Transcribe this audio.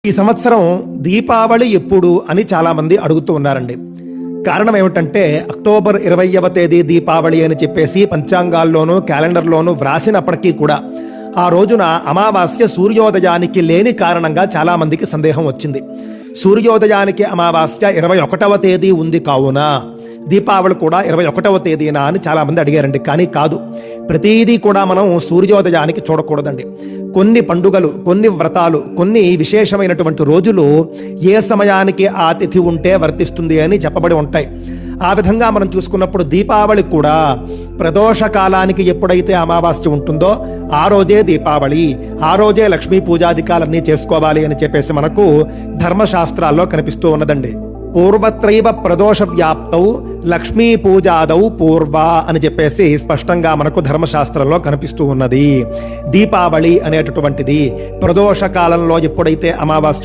ఈ సంవత్సరం దీపావళి ఎప్పుడు అని చాలా మంది అడుగుతూ ఉన్నారండి. కారణం ఏమిటంటే అక్టోబర్ 20వ తేదీ దీపావళి అని చెప్పేసి పంచాంగాల్లోనూ క్యాలెండర్లోనూ వ్రాసినప్పటికీ కూడా ఆ రోజున అమావాస్య సూర్యోదయానికి లేని కారణంగా చాలా మందికి సందేహం వచ్చింది. సూర్యోదయానికి అమావాస్య 21వ తేదీ ఉంది కావున దీపావళి కూడా 21వ తేదీనా అని చాలా మంది అడిగారండి. కానీ కాదు, ప్రతిదీ కూడా మనం సూర్యోదయానికి చూడకూడదండి. కొన్ని పండుగలు, కొన్ని వ్రతాలు, కొన్ని విశేషమైనటువంటి రోజులు ఏ సమయానికి ఆ తిథి ఉంటే వర్తిస్తుంది అని చెప్పబడి ఉంటాయి. ఆ విధంగా మనం చూసుకున్నప్పుడు దీపావళి కూడా ప్రదోష కాలానికి ఎప్పుడైతే అమావాస్య ఉంటుందో ఆ రోజే దీపావళి, ఆ రోజే లక్ష్మీ పూజాధికాలన్నీ చేసుకోవాలి అని చెప్పేసి మనకు ధర్మశాస్త్రాల్లో కనిపిస్తూ ఉన్నదండి. పూర్వత్రైవ ప్రదోష వ్యాప్తౌ లక్ష్మీ పూజాదౌ పూర్వ అని చెప్పేసి స్పష్టంగా మనకు ధర్మశాస్త్రంలో కనిపిస్తూ ఉన్నది. దీపావళి అనేటటువంటిది ప్రదోష కాలంలో ఎప్పుడైతే అమావాస్య